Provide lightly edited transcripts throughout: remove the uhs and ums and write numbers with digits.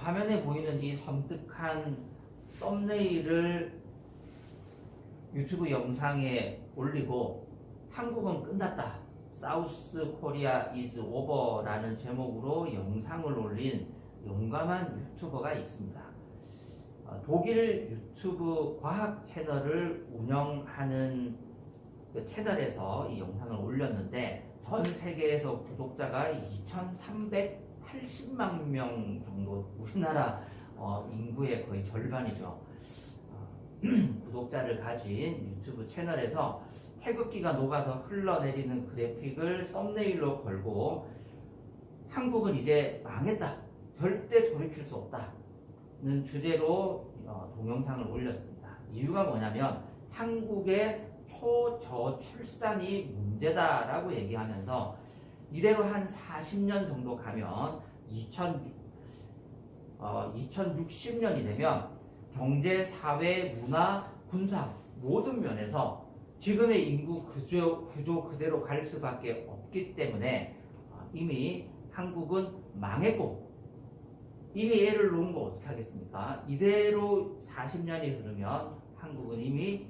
화면에 보이는 이 섬뜩한 썸네일을 유튜브 영상에 올리고 한국은 끝났다, 사우스 코리아 이즈 오버라는 제목으로 영상을 올린 용감한 유튜버가 있습니다. 독일 유튜브 과학 채널을 운영하는 그 채널에서 이 영상을 올렸는데 전 세계에서 구독자가 2,380만 명 정도, 우리나라 인구의 거의 절반이죠. 구독자를 가진 유튜브 채널에서 태극기가 녹아서 흘러내리는 그래픽을 썸네일로 걸고 한국은 이제 망했다, 절대 돌이킬 수 없다는 주제로 동영상을 올렸습니다. 이유가 뭐냐면 한국의 초저출산이 문제다라고 얘기하면서 이대로 한 40년 정도 가면 2060년이 되면 경제, 사회, 문화, 군사 모든 면에서 지금의 인구 구조 그대로 갈 수밖에 없기 때문에 이미 한국은 망했고, 이미 애를 놓은 거 어떻게 하겠습니까? 이대로 40년이 흐르면 한국은 이미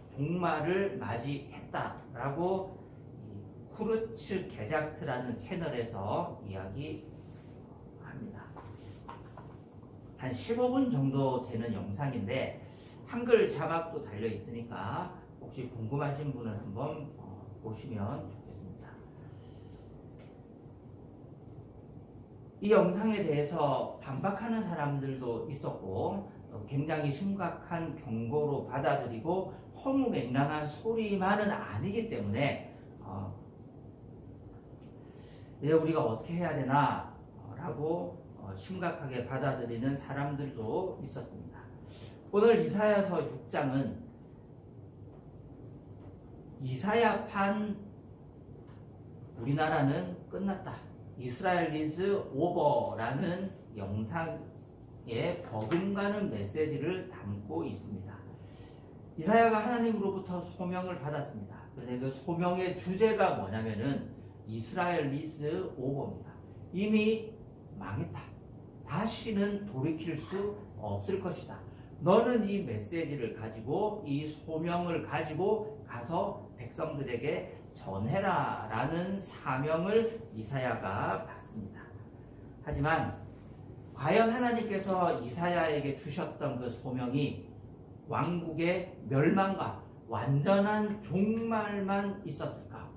종말을 맞이했다라고 후르츠 게작트라는 채널에서 이야기합니다. 한 15분 정도 되는 영상인데 한글 자막도 달려 있으니까 혹시 궁금하신 분은 한번 보시면 좋겠습니다. 이 영상에 대해서 반박하는 사람들도 있었고 굉장히 심각한 경고로 받아들이고 허무맹랑한 소리만은 아니기 때문에 왜 우리가 어떻게 해야 되나 라고 심각하게 받아들이는 사람들도 있었습니다. 오늘 이사야서 6장은 이사야판 우리나라는 끝났다, 이스라엘 이즈 오버라는 영상에 버금가는 메시지를 담고 있습니다. 이사야가 하나님으로부터 소명을 받았습니다. 그런데 그 소명의 주제가 뭐냐면은 이스라엘 이즈 오버입니다. 이미 망했다, 다시는 돌이킬 수 없을 것이다. 너는 이 메시지를 가지고, 이 소명을 가지고 가서 백성들에게 전해라 라는 사명을 이사야가 받습니다. 하지만 과연 하나님께서 이사야에게 주셨던 그 소명이 왕국의 멸망과 완전한 종말만 있었을까?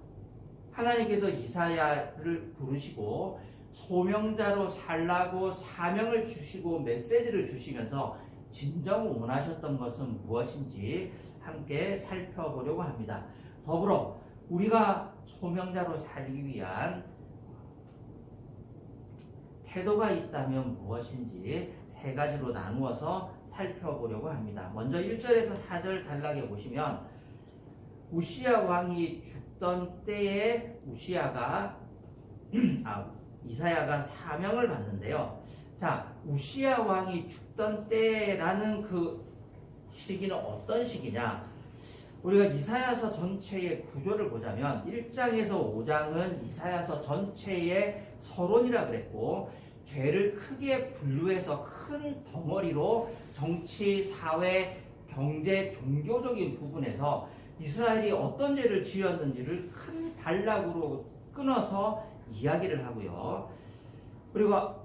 하나님께서 이사야를 부르시고 소명자로 살라고 사명을 주시고 메시지를 주시면서 진정 원하셨던 것은 무엇인지 함께 살펴보려고 합니다. 더불어 우리가 소명자로 살기 위한 태도가 있다면 무엇인지 세 가지로 나누어서 살펴보려고 합니다. 먼저 1절에서 4절 단락에 보시면 우시야 왕이 죽던 때에 이사야가 사명을 받는데요. 자, 우시야 왕이 죽던 때라는 그 시기는 어떤 시기냐? 우리가 이사야서 전체의 구조를 보자면 1장에서 5장은 이사야서 전체의 서론이라 그랬고, 죄를 크게 분류해서 큰 덩어리로 정치, 사회, 경제, 종교적인 부분에서 이스라엘이 어떤 죄를 지었는지를 큰 단락으로 끊어서 이야기를 하고요. 그리고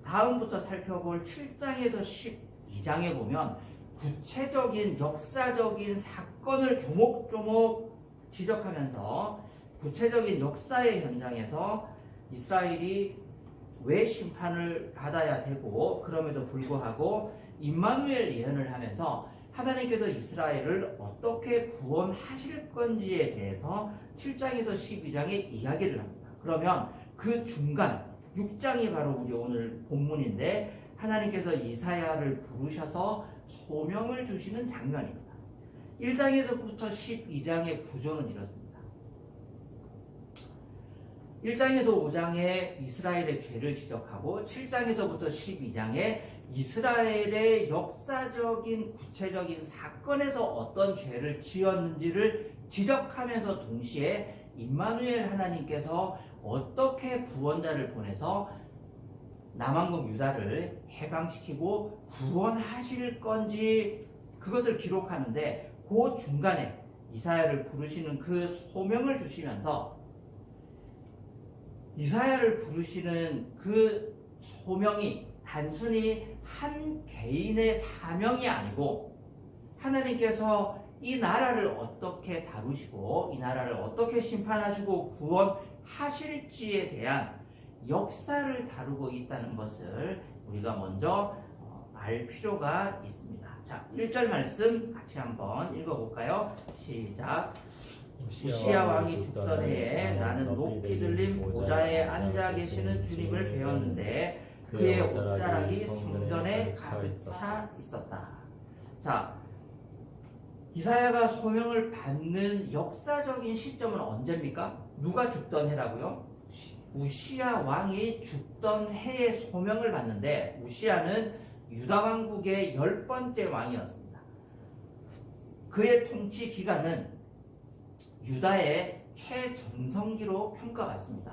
다음부터 살펴볼 7장에서 12장에 보면 구체적인 역사적인 사건을 조목조목 지적하면서 구체적인 역사의 현장에서 이스라엘이 왜 심판을 받아야 되고, 그럼에도 불구하고 임마누엘 예언을 하면서 하나님께서 이스라엘을 어떻게 구원하실 건지에 대해서 7장에서 12장에 이야기를 합니다. 그러면 그 중간 6장이 바로 우리 오늘 본문인데 하나님께서 이사야를 부르셔서 소명을 주시는 장면입니다. 1장에서부터 12장의 구조는 이렇습니다. 1장에서 5장에 이스라엘의 죄를 지적하고 7장에서부터 12장에 이스라엘의 역사적인 구체적인 사건에서 어떤 죄를 지었는지를 지적하면서 동시에 임마누엘 하나님께서 어떻게 구원자를 보내서 남왕국 유다를 해방시키고 구원하실 건지 그것을 기록하는데 그 중간에 이사야를 부르시는 그 소명을 주시면서 이사야를 부르시는 그 소명이 단순히 한 개인의 사명이 아니고 하나님께서 이 나라를 어떻게 다루시고 이 나라를 어떻게 심판하시고 구원하실지에 대한 역사를 다루고 있다는 것을 우리가 먼저 알 필요가 있습니다. 자, 1절 말씀 같이 한번 읽어볼까요? 시작. 우시야 왕이 죽던 해에 나는 높이 들린 보좌에 앉아 계시는 주님을 배웠는데 그의 옷자락이 성전에 가득 차 있었다. 자, 이사야가 소명을 받는 역사적인 시점은 언제입니까? 누가 죽던 해라고요? 우시야 왕이 죽던 해에 소명을 받는데 우시야는 유다 왕국의 10번째 왕이었습니다. 그의 통치 기간은 유다의 최전성기로 평가받습니다.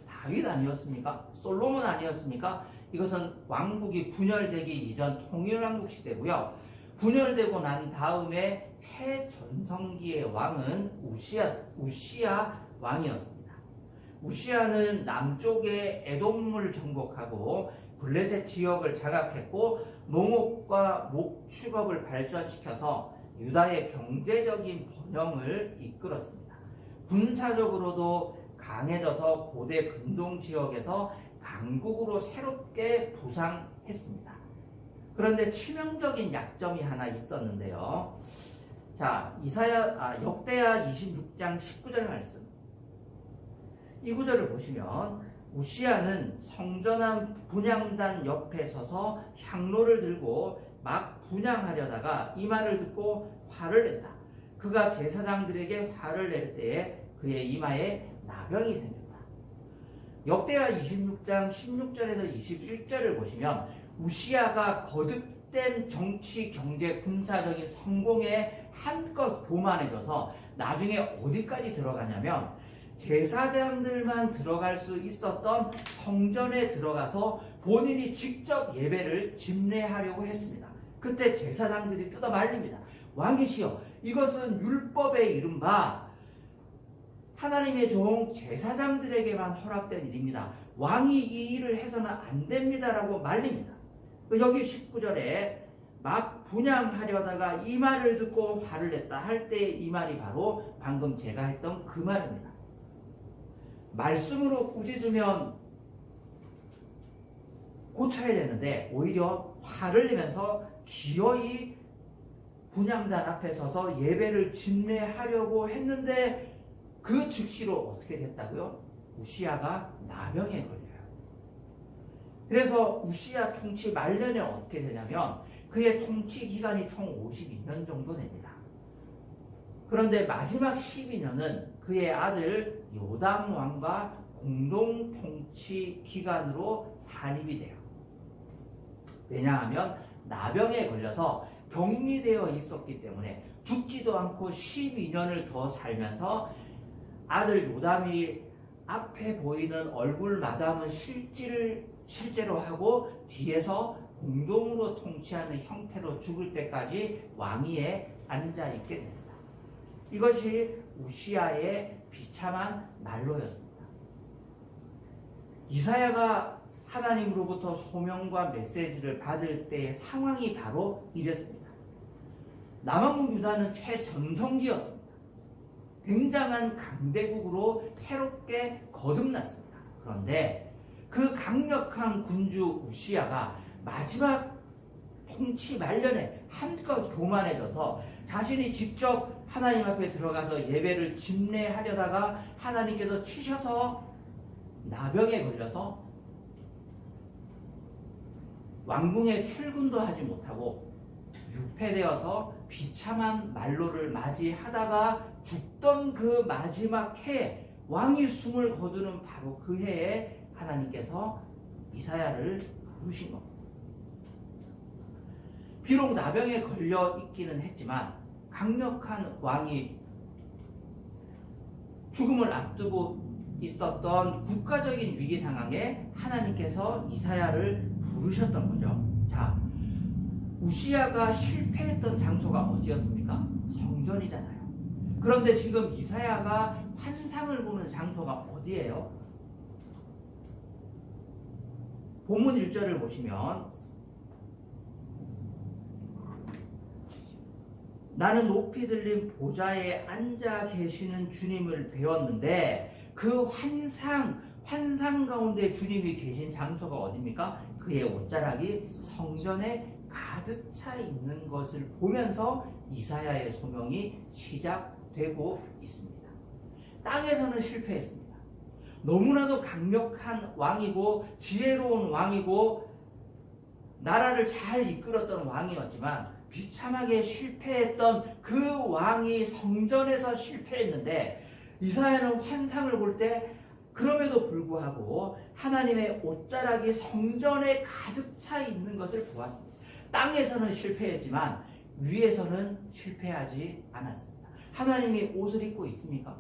다윗 아니었습니까? 솔로몬 아니었습니까? 이것은 왕국이 분열되기 이전 통일왕국 시대고요. 분열되고 난 다음에 최전성기의 왕은 우시야 왕이었습니다. 우시야는 남쪽의 에돔을 정복하고 블레셋 지역을 장악했고 농업과 목축업을 발전시켜서 유다의 경제적인 번영을 이끌었습니다. 군사적으로도 강해져서 고대 근동 지역에서 강국으로 새롭게 부상했습니다. 그런데 치명적인 약점이 하나 있었는데요. 자, 역대하 26장 19절 말씀. 이 구절을 보시면 우시야는 성전한 분향단 옆에 서서 향로를 들고 막 분향하려다가 이 말을 듣고 화를 냈다. 그가 제사장들에게 화를 낼 때에 그의 이마에 나병이 생겼다. 역대하 26장 16절에서 21절을 보시면 우시야가 거듭된 정치, 경제, 군사적인 성공에 한껏 교만해져서 나중에 어디까지 들어가냐면 제사장들만 들어갈 수 있었던 성전에 들어가서 본인이 직접 예배를 집례하려고 했습니다. 그때 제사장들이 뜯어 말립니다. 왕이시여, 이것은 율법에 이른바 하나님의 종 제사장들에게만 허락된 일입니다. 왕이 이 일을 해서는 안 됩니다라고 말립니다. 여기 19절에 막 분향하려다가 이 말을 듣고 화를 냈다 할 때 이 말이 바로 방금 제가 했던 그 말입니다. 말씀으로 꾸짖으면 고쳐야 되는데 오히려 화를 내면서 기어이 분향단 앞에 서서 예배를 집례하려고 했는데 그 즉시로 어떻게 됐다고요? 우시야가 나병에 걸려요. 그래서 우시야 통치 말년에 어떻게 되냐면 그의 통치 기간이 총 52년 정도 됩니다. 그런데 마지막 12년은 그의 아들 요담 왕과 공동 통치 기간으로 산입이 돼요. 왜냐하면 나병에 걸려서 격리되어 있었기 때문에 죽지도 않고 12년을 더 살면서 아들 요담이 앞에 보이는 얼굴 마담은 실제로 하고 뒤에서 공동으로 통치하는 형태로 죽을 때까지 왕위에 앉아있게 됩니다. 이것이 우시야의 비참한 난로였습니다. 이사야가 하나님으로부터 소명과 메시지를 받을 때의 상황이 바로 이랬습니다. 남왕국 유다는 최전성기였습니다. 굉장한 강대국으로 새롭게 거듭났습니다. 그런데 그 강력한 군주 우시야가 마지막 통치 말년에 한껏 교만해져서 자신이 직접 하나님 앞에 들어가서 예배를 집례하려다가 하나님께서 치셔서 나병에 걸려서 왕궁에 출근도 하지 못하고 유폐되어서 비참한 말로를 맞이하다가 죽던 그 마지막 해에 왕이 숨을 거두는 바로 그 해에 하나님께서 이사야를 부르신 겁니다. 비록 나병에 걸려 있기는 했지만 강력한 왕이 죽음을 앞두고 있었던 국가적인 위기 상황에 하나님께서 이사야를 부르셨던 거죠. 자, 우시야가 실패했던 장소가 어디였습니까? 성전이잖아요. 그런데 지금 이사야가 환상을 보는 장소가 어디예요? 본문 1절을 보시면 나는 높이 들린 보좌에 앉아 계시는 주님을 배웠는데 그 환상 가운데 주님이 계신 장소가 어디입니까? 그의 옷자락이 성전에 가득 차 있는 것을 보면서 이사야의 소명이 시작되고 있습니다. 땅에서는 실패했습니다. 너무나도 강력한 왕이고 지혜로운 왕이고 나라를 잘 이끌었던 왕이었지만 비참하게 실패했던 그 왕이 성전에서 실패했는데 이사야는 환상을 볼 때 그럼에도 불구하고 하나님의 옷자락이 성전에 가득 차 있는 것을 보았습니다. 땅에서는 실패했지만 위에서는 실패하지 않았습니다. 하나님이 옷을 입고 있습니까?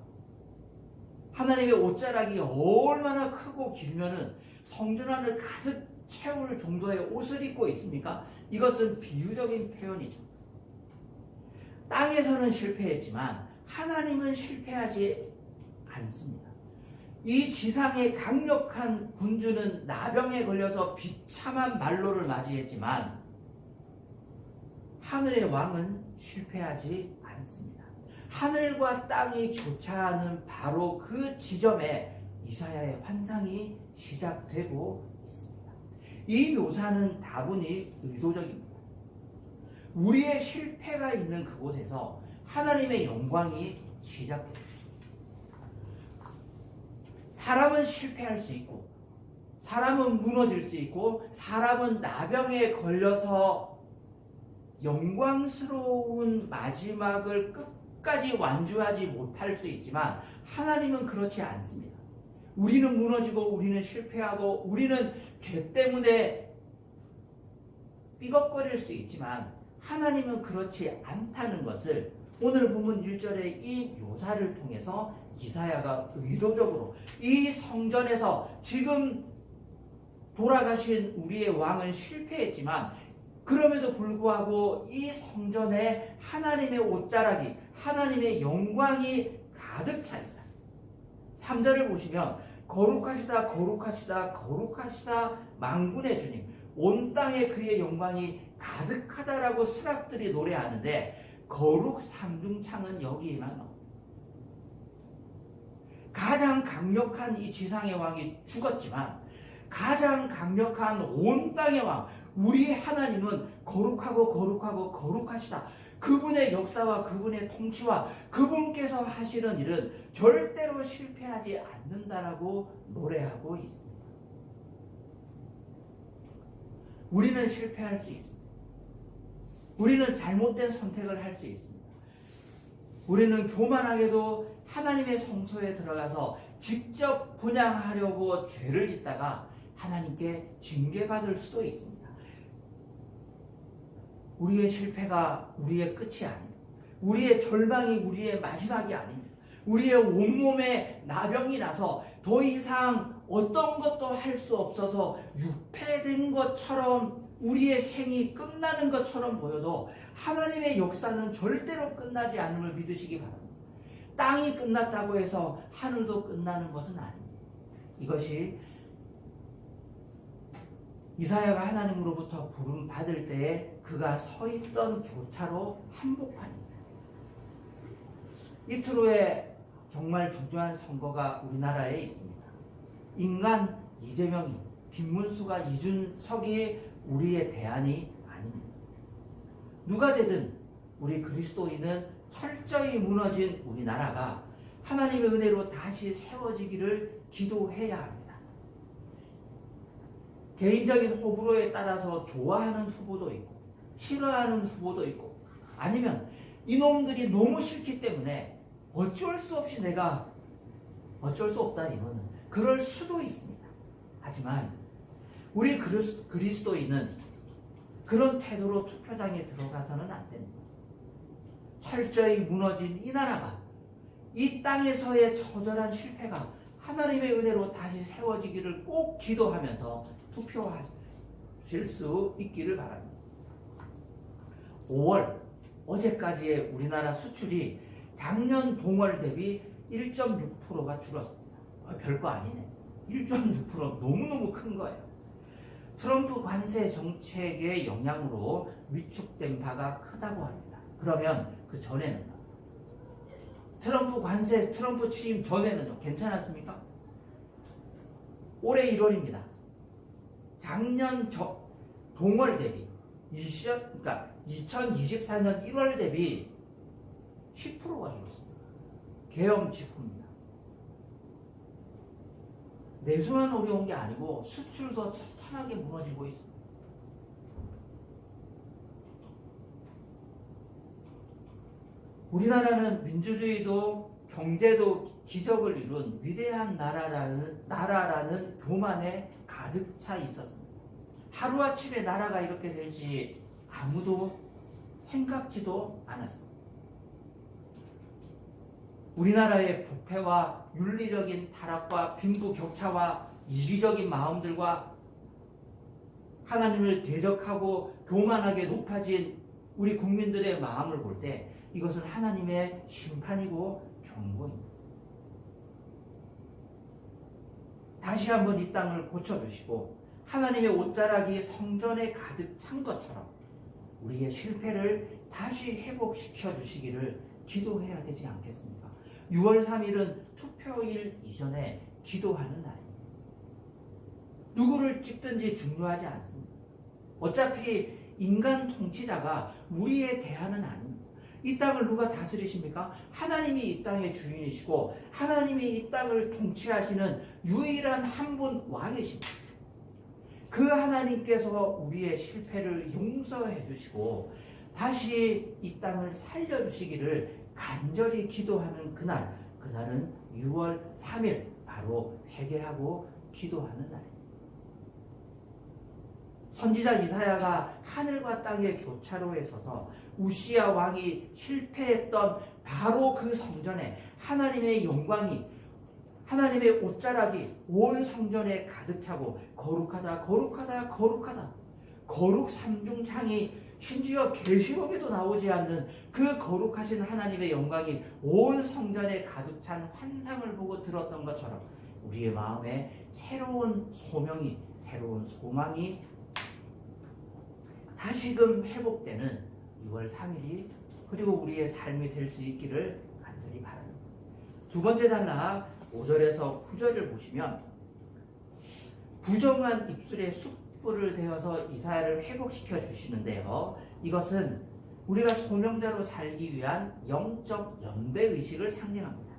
하나님의 옷자락이 얼마나 크고 길면은 성전 안을 가득 채울 정도의 옷을 입고 있습니까? 이것은 비유적인 표현이죠. 땅에서는 실패했지만 하나님은 실패하지 않습니다. 이 지상의 강력한 군주는 나병에 걸려서 비참한 말로를 맞이했지만 하늘의 왕은 실패하지 않습니다. 하늘과 땅이 교차하는 바로 그 지점에 이사야의 환상이 시작되고 있습니다. 이 묘사는 다분히 의도적입니다. 우리의 실패가 있는 그곳에서 하나님의 영광이 시작됩니다. 사람은 실패할 수 있고 사람은 무너질 수 있고 사람은 나병에 걸려서 영광스러운 마지막을 끝까지 완주하지 못할 수 있지만 하나님은 그렇지 않습니다. 우리는 무너지고 우리는 실패하고 우리는 죄 때문에 삐걱거릴 수 있지만 하나님은 그렇지 않다는 것을 오늘 본문 1절의 이 묘사를 통해서 이사야가 의도적으로 이 성전에서 지금 돌아가신 우리의 왕은 실패했지만 그럼에도 불구하고 이 성전에 하나님의 옷자락이 하나님의 영광이 가득 차 있다. 3절을 보시면 거룩하시다 거룩하시다 거룩하시다 만군의 주님 온 땅에 그의 영광이 가득하다라고 스락들이 노래하는데 거룩 삼중창은 여기에만 나옵니다. 가장 강력한 이 지상의 왕이 죽었지만 가장 강력한 온 땅의 왕 우리 하나님은 거룩하고 거룩하고 거룩하시다. 그분의 역사와 그분의 통치와 그분께서 하시는 일은 절대로 실패하지 않는다라고 노래하고 있습니다. 우리는 실패할 수 있습니다. 우리는 잘못된 선택을 할 수 있습니다. 우리는 교만하게도 하나님의 성소에 들어가서 직접 분향하려고 죄를 짓다가 하나님께 징계받을 수도 있습니다. 우리의 실패가 우리의 끝이 아닙니다. 우리의 절망이 우리의 마지막이 아닙니다. 우리의 온몸에 나병이 나서 더 이상 어떤 것도 할 수 없어서 유폐된 것처럼 우리의 생이 끝나는 것처럼 보여도 하나님의 역사는 절대로 끝나지 않음을 믿으시기 바랍니다. 땅이 끝났다고 해서 하늘도 끝나는 것은 아닙니다. 이것이 이사야가 하나님으로부터 부름 받을 때에 그가 서 있던 교차로 한복판입니다. 이틀 후에 정말 중요한 선거가 우리나라에 있습니다. 인간 이재명이, 김문수가, 이준석이 우리의 대안이 아닙니다. 누가 되든 우리 그리스도인은 철저히 무너진 우리나라가 하나님의 은혜로 다시 세워지기를 기도해야 합니다. 개인적인 호불호에 따라서 좋아하는 후보도 있고 싫어하는 후보도 있고 아니면 이놈들이 너무 싫기 때문에 어쩔 수 없이 내가 어쩔 수 없다 이거는 그럴 수도 있습니다. 하지만 우리 그리스도인은 그런 태도로 투표장에 들어가서는 안 됩니다. 철저히 무너진 이 나라가 이 땅에서의 처절한 실패가 하나님의 은혜로 다시 세워지기를 꼭 기도하면서 투표하실 수 있기를 바랍니다. 5월 어제까지의 우리나라 수출이 작년 동월 대비 1.6%가 줄었습니다. 별거 아니네. 1.6% 너무너무 큰 거예요. 트럼프 관세 정책의 영향으로 위축된 바가 크다고 합니다. 그러면 그 전에는요? 트럼프 취임 전에는요? 괜찮았습니까? 올해 1월입니다. 작년 동월 대비 그러니까 2024년 1월 대비 10%가 줄었습니다. 계엄 직후입니다. 내수만 어려운 게 아니고 수출도 처참하게 무너지고 있습니다. 우리나라는 민주주의도 경제도 기적을 이룬 위대한 나라라는 교만에 가득 차 있었습니다. 하루아침에 나라가 이렇게 될지 아무도 생각지도 않았습니다. 우리나라의 부패와 윤리적인 타락과 빈부격차와 이기적인 마음들과 하나님을 대적하고 교만하게 높아진 우리 국민들의 마음을 볼 때 이것은 하나님의 심판이고 경고입니다. 다시 한번 이 땅을 고쳐주시고 하나님의 옷자락이 성전에 가득 찬 것처럼 우리의 실패를 다시 회복시켜 주시기를 기도해야 되지 않겠습니까? 6월 3일은 투표일 이전에 기도하는 날입니다. 누구를 찍든지 중요하지 않습니다. 어차피 인간 통치자가 우리의 대안은 아닙니다. 이 땅을 누가 다스리십니까? 하나님이 이 땅의 주인이시고 하나님이 이 땅을 통치하시는 유일한 한 분 왕이십니다. 그 하나님께서 우리의 실패를 용서해 주시고 다시 이 땅을 살려주시기를 간절히 기도하는 그날은 6월 3일 바로 회개하고 기도하는 날입니다. 선지자 이사야가 하늘과 땅의 교차로에 서서 우시야 왕이 실패했던 바로 그 성전에 하나님의 영광이 하나님의 옷자락이 온 성전에 가득 차고 거룩하다 거룩하다 거룩하다 거룩 삼중창이 심지어 계시록에도 나오지 않는 그 거룩하신 하나님의 영광이 온 성전에 가득 찬 환상을 보고 들었던 것처럼 우리의 마음에 새로운 소명이 새로운 소망이 다시금 회복되는 6월 3일이 그리고 우리의 삶이 될 수 있기를 간절히 바랍니다. 두 번째 단락 5절에서 9절을 보시면 부정한 입술에 숯불을 대어서 이사야를 회복시켜 주시는데요. 이것은 우리가 소명자로 살기 위한 영적 연대의식을 상징합니다.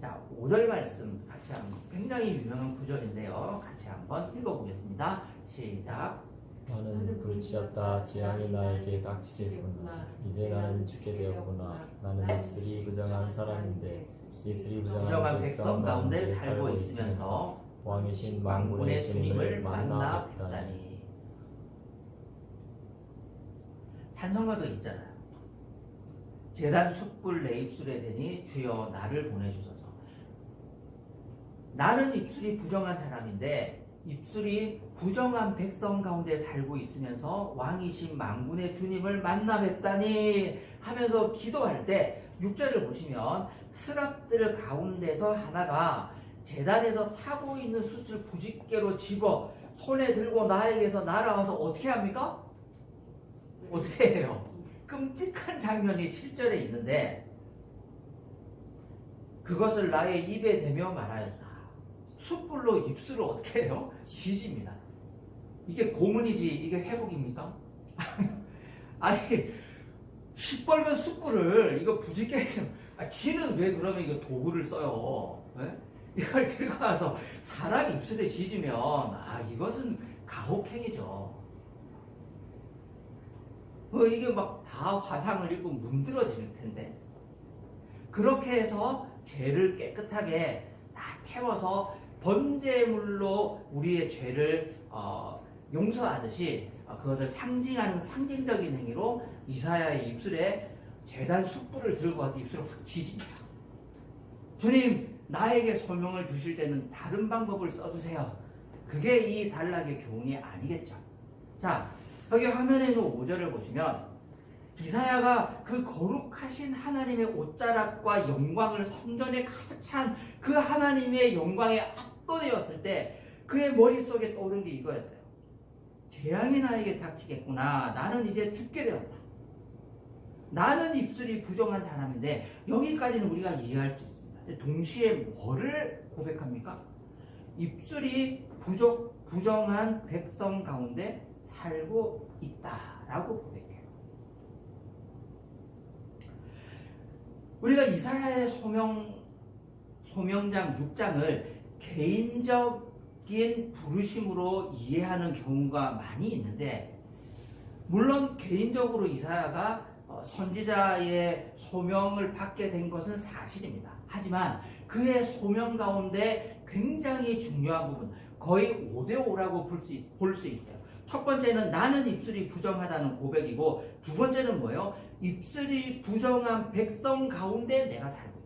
자, 5절 말씀 같이 한번 굉장히 유명한 구절인데요. 같이 한번 읽어보겠습니다. 시작. 나는 불치였다. 재앙이 나에게 닥치겠구나. 이제 나는 죽게 되었구나. 나는 입술이 부정한 사람인데 입술이 부정한 백성 가운데 살고 있으면서 왕이신 만군의 주님을 만나 뵙다니. 찬송가도 있잖아요. 제단 숯불 내 입술에 대니 주여 나를 보내주소서. 나는 입술이 부정한 사람인데 입술이 부정한 백성 가운데 살고 있으면서 왕이신 만군의 주님을 만나 뵙다니 하면서 기도할 때 6절을 보시면 스랍들 가운데서 하나가 제단에서 타고 있는 숯을 부집개로 집어 손에 들고 나에게서 날아와서 어떻게 합니까? 어떻게 해요? 끔찍한 장면이 7절에 있는데 그것을 나의 입에 대며 말하였다. 숯불로 입술을 어떻게 해요? 지집니다. 이게 고문이지 이게 회복입니까? 아니 시뻘건 숯불을 이거 부지게 쥐는 왜 그러면 이거 도구를 써요? 네? 이걸 들고 와서 사람 입술에 지지면 이것은 가혹행위죠. 이게 막 다 화상을 입고 문드러질 텐데 그렇게 해서 죄를 깨끗하게 다 태워서 번제물로 우리의 죄를 용서하듯이 그것을 상징하는 상징적인 행위로 이사야의 입술에 제단 숯불을 들고 와서 입술을 확 지집니다. 주님 나에게 소명을 주실 때는 다른 방법을 써주세요. 그게 이 단락의 교훈이 아니겠죠. 자, 여기 화면에 있는 5절을 보시면 이사야가 그 거룩하신 하나님의 옷자락과 영광을 성전에 가득 찬 그 하나님의 영광에 압도되었을 때 그의 머릿속에 떠오른 게 이거였어요. 재앙이 나에게 닥치겠구나. 나는 이제 죽게 되었다. 나는 입술이 부정한 사람인데 여기까지는 우리가 이해할 수 있습니다. 동시에 뭐를 고백합니까? 입술이 부정한 백성 가운데 살고 있다라고 고백해요. 우리가 이사야의 소명장 6장을 개인적인 부르심으로 이해하는 경우가 많이 있는데, 물론 개인적으로 이사야가 선지자의 소명을 받게 된 것은 사실입니다. 하지만 그의 소명 가운데 굉장히 중요한 부분, 거의 5대5라고 볼 수 있어요. 첫 번째는 나는 입술이 부정하다는 고백이고, 두 번째는 뭐예요? 입술이 부정한 백성 가운데 내가 살고 있다.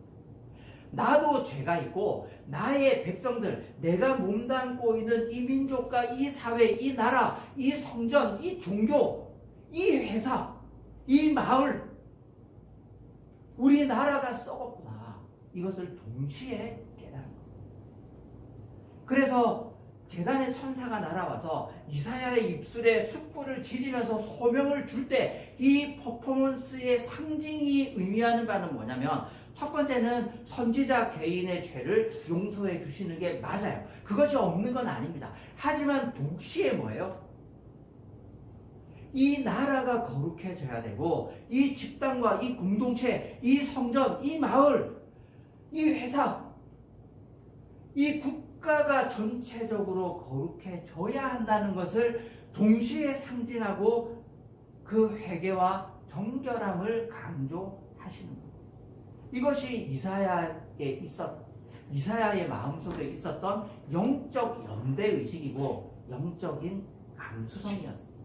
나도 죄가 있고 나의 백성들, 내가 몸담고 있는 이 민족과 이 사회, 이 나라, 이 성전, 이 종교, 이 회사, 이 마을, 우리나라가 썩었구나. 이것을 동시에 깨달은 겁니다. 그래서 제단의 천사가 날아와서 이사야의 입술에 숯불을 지지면서 소명을 줄 때 이 퍼포먼스의 상징이 의미하는 바는 뭐냐면, 첫 번째는 선지자 개인의 죄를 용서해 주시는 게 맞아요. 그것이 없는 건 아닙니다. 하지만 동시에 뭐예요? 이 나라가 거룩해져야 되고, 이 집단과 이 공동체, 이 성전, 이 마을, 이 회사, 이 국가가 전체적으로 거룩해져야 한다는 것을 동시에 상징하고 그 회개와 정결함을 강조하시는 겁니다. 이것이 이사야의 마음속에 있었던 영적 연대의식이고 영적인 감수성이었습니다.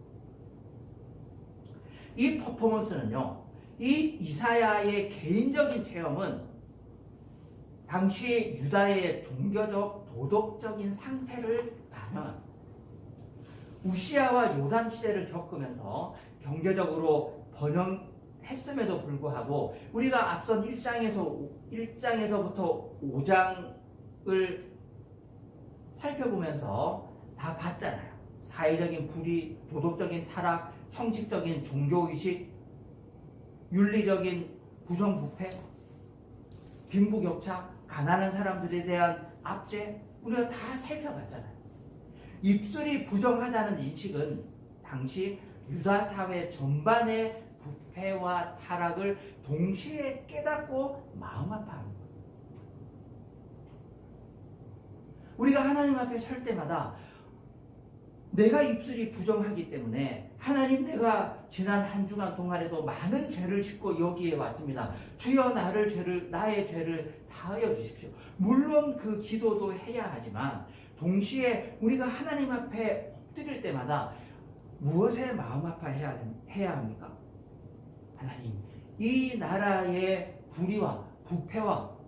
이 퍼포먼스는요, 이 이사야의 개인적인 체험은 당시 유다의 종교적, 도덕적인 상태를 반영합니다. 우시아와 요담 시대를 겪으면서 경제적으로 번영했음에도 불구하고 우리가 앞선 1장에서부터 5장을 살펴보면서 다 봤잖아요. 사회적인 불의, 도덕적인 타락, 형식적인 종교의식, 윤리적인 부정부패, 빈부격차, 가난한 사람들에 대한 압제, 우리가 다 살펴봤잖아요. 입술이 부정하다는 인식은 당시 유다 사회 전반의 부패와 타락을 동시에 깨닫고 마음 아파하는 거예요. 우리가 하나님 앞에 설 때마다 내가 입술이 부정하기 때문에 하나님, 내가 지난 한 주간 동안에도 많은 죄를 짓고 여기에 왔습니다. 주여 나의 죄를 사하여 주십시오. 물론 그 기도도 해야 하지만 동시에 우리가 하나님 앞에 엎드릴 때마다 무엇에 마음 아파해야 합니까? 하나님, 이 나라의 불의와 부패와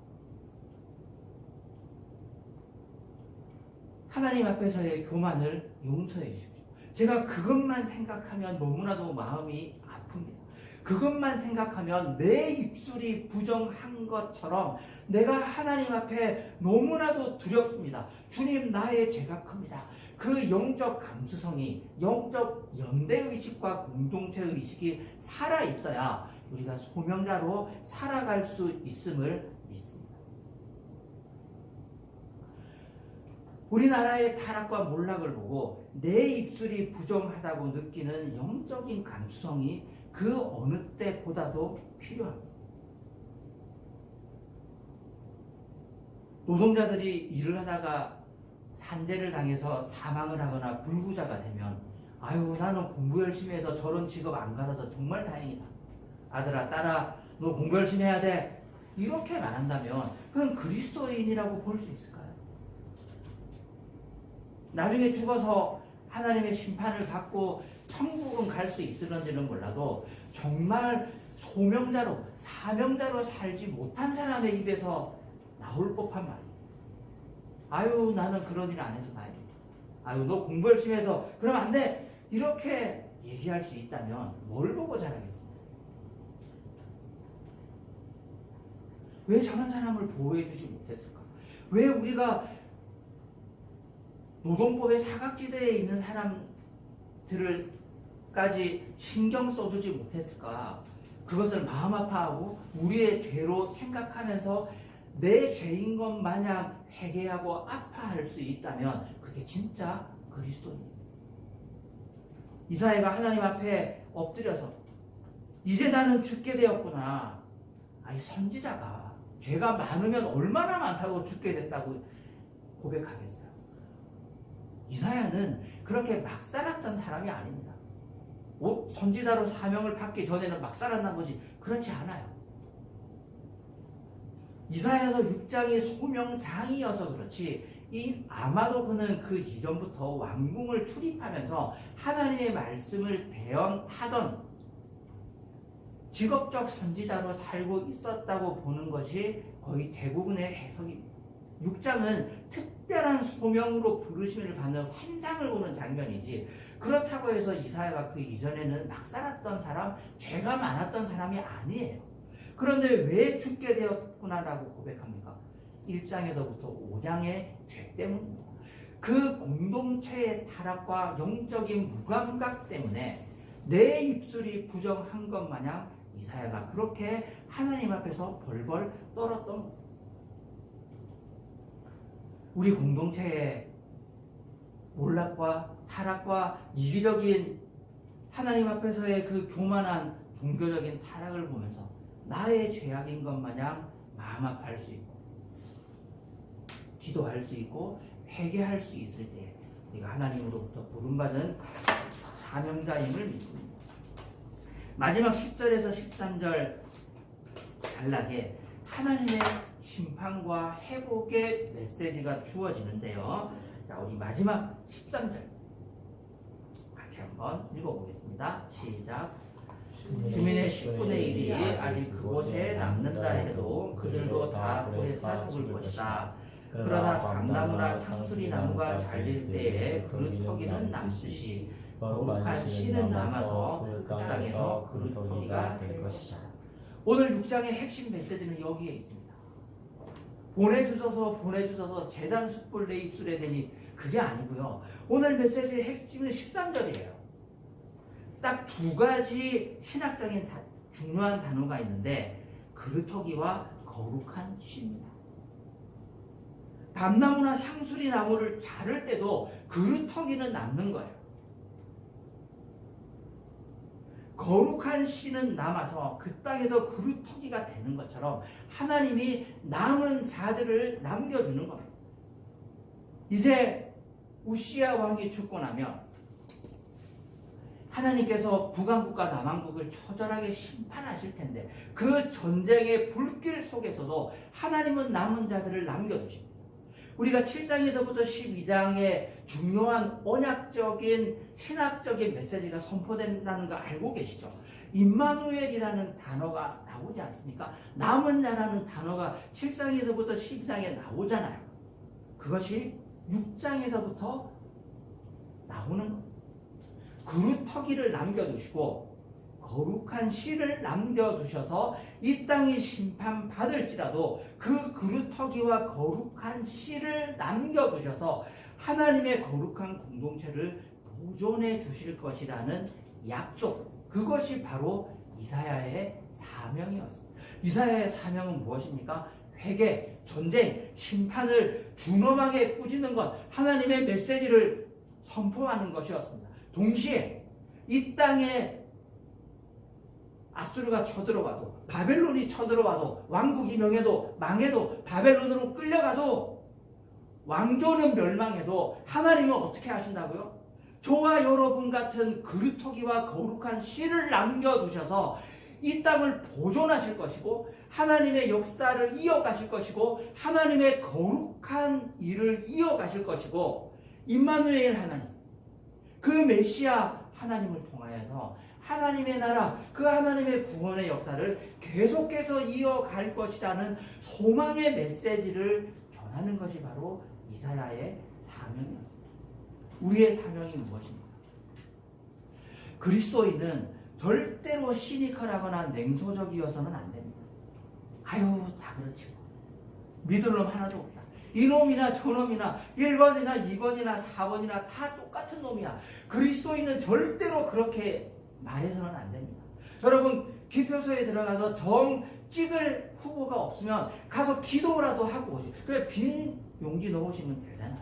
하나님 앞에서의 교만을 용서해 주십시오. 제가 그것만 생각하면 너무나도 마음이 아픕니다. 그것만 생각하면 내 입술이 부정한 것처럼 내가 하나님 앞에 너무나도 두렵습니다. 주님, 나의 죄가 큽니다. 그 영적 감수성이, 영적 연대의식과 공동체의식이 살아있어야 우리가 소명자로 살아갈 수 있음을 믿습니다. 우리나라의 타락과 몰락을 보고 내 입술이 부정하다고 느끼는 영적인 감수성이 그 어느 때보다도 필요합니다. 노동자들이 일을 하다가 산재를 당해서 사망을 하거나 불구자가 되면, 아유, 나는 공부 열심히 해서 저런 직업 안 받아서 정말 다행이다. 아들아, 딸아, 너 공부 열심히 해야 돼. 이렇게 말한다면 그건 그리스도인이라고 볼 수 있을까요? 나중에 죽어서 하나님의 심판을 받고 천국은 갈 수 있을런지는 몰라도 정말 소명자로, 사명자로 살지 못한 사람의 입에서 나올 법한 말이에요. 아유, 나는 그런 일 안 해서 다행이다. 아유, 너 공부 열심히 해서 그러면 안 돼. 이렇게 얘기할 수 있다면 뭘 보고 자라겠습니까? 왜 저런 사람을 보호해 주지 못했을까? 왜 우리가 노동법의 사각지대에 있는 사람들을까지 신경 써주지 못했을까? 그것을 마음 아파하고 우리의 죄로 생각하면서 내 죄인 것 마냥 회개하고 아파할 수 있다면 그게 진짜 그리스도입니다. 이사야가 하나님 앞에 엎드려서 이제 나는 죽게 되었구나. 아니, 선지자가 죄가 많으면 얼마나 많다고 죽게 됐다고 고백하겠어요. 이사야는 그렇게 막 살았던 사람이 아닙니다. 선지자로 사명을 받기 전에는 막 살았나 보지. 그렇지 않아요. 이사야서 6장이 소명장이어서 그렇지, 아마도 그는 그 이전부터 왕궁을 출입하면서 하나님의 말씀을 대언하던 직업적 선지자로 살고 있었다고 보는 것이 거의 대부분의 해석입니다. 6장은 특별한 소명으로 부르심을 받는 환상을 보는 장면이지, 그렇다고 해서 이사야가 그 이전에는 막 살았던 사람, 죄가 많았던 사람이 아니에요. 그런데 왜 죽게 되었구나라고 고백합니까? 1장에서부터 5장의 죄 때문입니다. 그 공동체의 타락과 영적인 무감각 때문에 내 입술이 부정한 것 마냥 이사야가 그렇게 하나님 앞에서 벌벌 떨었던 겁니다. 우리 공동체의 몰락과 타락과 이기적인 하나님 앞에서의 그 교만한 종교적인 타락을 보면서 나의 죄악인 것 마냥 마음 아파할 수 있고 기도할 수 있고 회개할 수 있을 때 우리가 하나님으로부터 부름받은 사명자임을 믿습니다. 마지막 10절에서 13절 단락에 하나님의 심판과 회복의 메시지가 주어지는데요. 자, 우리 마지막 13절 같이 한번 읽어보겠습니다. 시작. 주민의 10분의 1이 아직 그곳에 남는다 해도 그들도 다 불에 타 죽을 것이다. 그러나 감나무나 상수리 나무가 잘릴 때에 그루터기는 남듯이 거룩한 씨는 남아서 그 땅에서 그루터기가 될 것이다. 오늘 6장의 핵심 메시지는 여기에 있습니다. 보내주셔서 재단 숯불 내 입술에 대니 그게 아니고요. 오늘 메시지의 핵심은 13절이에요. 딱 두 가지 신학적인 중요한 단어가 있는데 그루터기와 거룩한 씨입니다. 밤나무나 상수리 나무를 자를 때도 그루터기는 남는 거예요. 거룩한 씨는 남아서 그 땅에서 그루터기가 되는 것처럼 하나님이 남은 자들을 남겨주는 겁니다. 이제 우시야 왕이 죽고 나면 하나님께서 북왕국과 남왕국을 처절하게 심판하실 텐데 그 전쟁의 불길 속에서도 하나님은 남은 자들을 남겨두십니다. 우리가 7장에서부터 12장의 중요한 언약적인 신학적인 메시지가 선포된다는 거 알고 계시죠? 임마누엘이라는 단어가 나오지 않습니까? 남은 자라는 단어가 7장에서부터 12장에 나오잖아요. 그것이 6장에서부터 나오는 겁니다. 그루터기를 남겨두시고 거룩한 씨를 남겨두셔서 이 땅이 심판받을지라도 그 그루터기와 거룩한 씨를 남겨두셔서 하나님의 거룩한 공동체를 보존해 주실 것이라는 약속, 그것이 바로 이사야의 사명이었습니다. 이사야의 사명은 무엇입니까? 회개, 전쟁, 심판을 준엄하게 꾸짖는 것, 하나님의 메시지를 선포하는 것이었습니다. 동시에 이 땅에 아수르가 쳐들어와도, 바벨론이 쳐들어와도, 왕국이 명해도 망해도, 바벨론으로 끌려가도, 왕조는 멸망해도 하나님은 어떻게 하신다고요? 저와 여러분 같은 그루터기와 거룩한 씨를 남겨두셔서 이 땅을 보존하실 것이고 하나님의 역사를 이어가실 것이고 하나님의 거룩한 일을 이어가실 것이고 임마누엘 하나님, 그 메시아 하나님을 통하여서 하나님의 나라, 그 하나님의 구원의 역사를 계속해서 이어갈 것이라는 소망의 메시지를 전하는 것이 바로 이사야의 사명이었습니다. 우리의 사명이 무엇입니까? 그리스도인은 절대로 시니컬하거나 냉소적이어서는 안 됩니다. 아유, 다 그렇지 뭐. 믿을 놈 하나도 없다. 이놈이나 저놈이나 1번이나 2번이나 4번이나 다 똑같은 놈이야. 그리스도인은 절대로 그렇게 말해서는 안 됩니다. 여러분, 기표소에 들어가서 정 찍을 후보가 없으면 가서 기도라도 하고 오지. 그래, 빈 용지 넣으시면 되잖아요.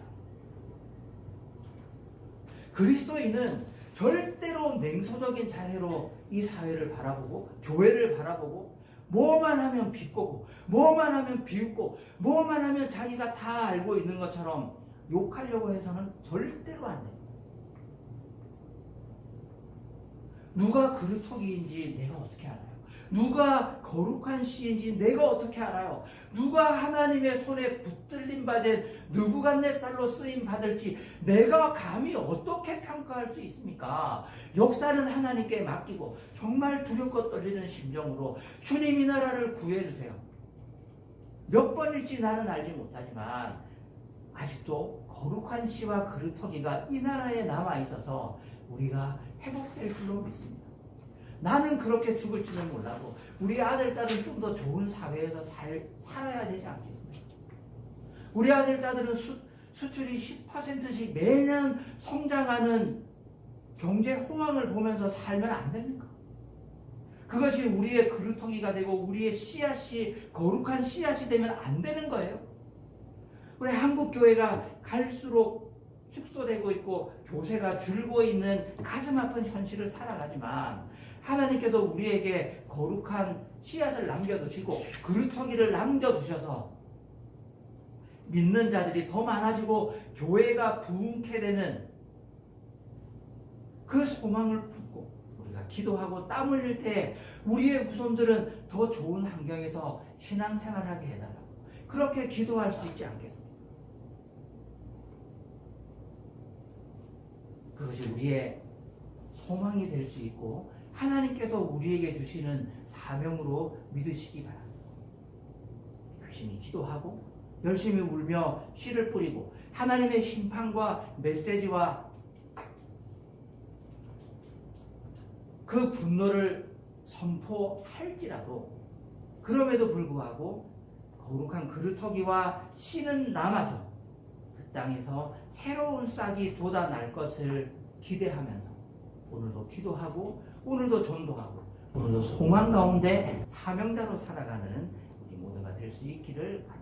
그리스도인은 절대로 냉소적인 자세로 이 사회를 바라보고 교회를 바라보고 뭐만 하면 비꼬고 뭐만 하면 비웃고 뭐만 하면 자기가 다 알고 있는 것처럼 욕하려고 해서는 절대로 안 됩니다. 누가 그루터기인지 내가 어떻게 알아요? 누가 거룩한 씨인지 내가 어떻게 알아요? 누가 하나님의 손에 붙들림 받은 느부갓네살로 쓰임 받을지 내가 감히 어떻게 평가할 수 있습니까? 역사는 하나님께 맡기고 정말 두렵고 떨리는 심정으로 주님 이 나라를 구해주세요. 몇 번일지 나는 알지 못하지만 아직도 거룩한 씨와 그루터기가 이 나라에 남아있어서 우리가 회복될 줄로 믿습니다. 나는 그렇게 죽을지는 몰라도 우리 아들, 딸은 좀 더 좋은 사회에서 살아야 되지 않겠습니까? 우리 아들, 딸들은 수출이 10%씩 매년 성장하는 경제 호황을 보면서 살면 안 됩니까? 그것이 우리의 그루터기가 되고 우리의 씨앗이 거룩한 씨앗이 되면 안 되는 거예요. 우리 한국교회가 갈수록 축소되고 있고 교세가 줄고 있는 가슴 아픈 현실을 살아가지만 하나님께서 우리에게 거룩한 씨앗을 남겨두시고 그루터기를 남겨두셔서 믿는 자들이 더 많아지고 교회가 부흥케 되는 그 소망을 품고 우리가 기도하고 땀 흘릴 때 우리의 후손들은 더 좋은 환경에서 신앙생활하게 해달라고 그렇게 기도할 수 있지 않겠습니까? 그것이 우리의 소망이 될 수 있고 하나님께서 우리에게 주시는 사명으로 믿으시기 바랍니다. 열심히 기도하고 열심히 울며 씨를 뿌리고 하나님의 심판과 메시지와 그 분노를 선포할지라도 그럼에도 불구하고 거룩한 그루터기와 씨는 남아서 그 땅에서 새로운 싹이 돋아날 것을 기대하면서 오늘도 기도하고 오늘도 전도하고 오늘도 소망 가운데 사명자로 살아가는 우리 모두가 될 수 있기를 바랍니다.